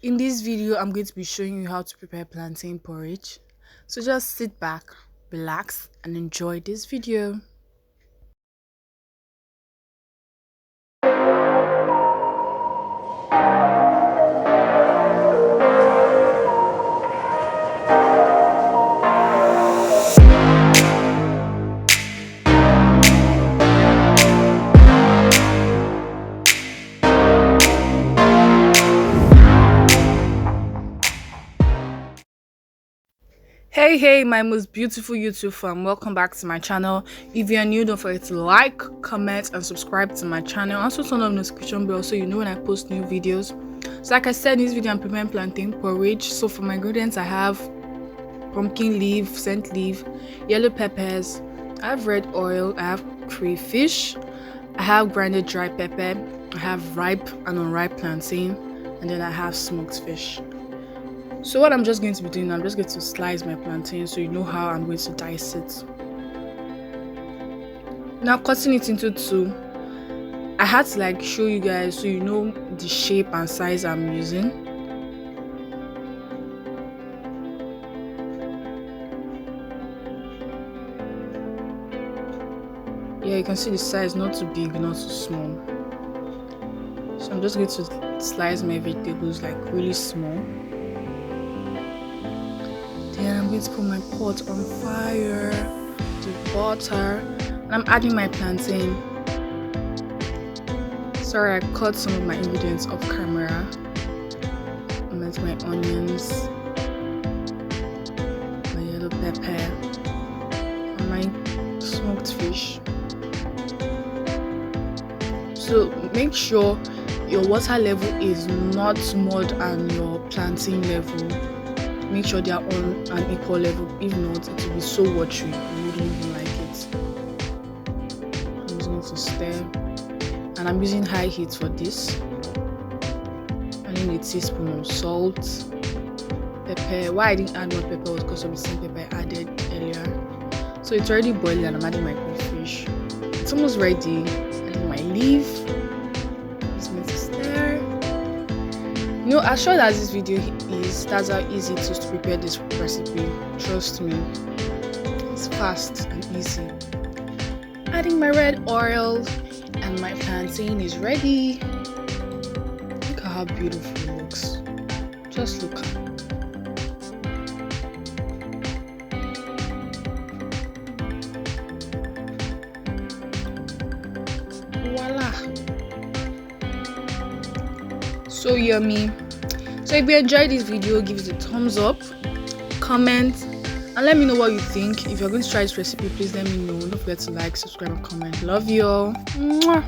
In this video, I'm going to be showing you how to prepare plantain porridge. So just sit back, relax, and enjoy this video. Hey, my most beautiful YouTube fam, welcome back to my channel. If you're new, don't forget to like, comment, and subscribe to my channel. Also turn on the notification bell so you know when I post new videos. So like I said in this video, I'm preparing plantain porridge. So for my ingredients, I have pumpkin leaf, scent leaf, yellow peppers, I have red oil, I have crayfish, I have grinded dry pepper, I have ripe and unripe plantain, and then I have smoked fish. So what I'm just going to be doing, I'm just going to slice my plantain so you know how I'm going to dice it. Now cutting it into two, I had to show you guys so you know the shape and size I'm using. Yeah, you can see the size, not too big, not too small. So I'm just going to slice my vegetables really small. Then I'm going to put my pot on fire with butter, and I'm adding my plantain. Sorry, I cut some of my ingredients off camera. I'm adding my onions, my yellow pepper, and my smoked fish. So make sure your water level is not more than your plantain level. Make sure they are on an equal level. If not, it will be so watery. You wouldn't even like it. I'm just going to stir, and I'm using high heat for this. Adding a teaspoon of salt, pepper. Why I didn't add more pepper was because of the same pepper I added earlier. So it's already boiling, and I'm adding my crayfish. It's almost ready. Adding my leaf. Just going to stir. As short as this video is, that's how easy it is to prepare this recipe. Trust me, it's fast and easy. Adding my red oil, and my plantain is ready. Look at how beautiful it looks. Just look at it. Voila! So yummy. So if you enjoyed this video, give it a thumbs up, comment, and let me know what you think. If you're going to try this recipe, please let me know. Don't forget to like, subscribe, and comment. Love you all. Mwah.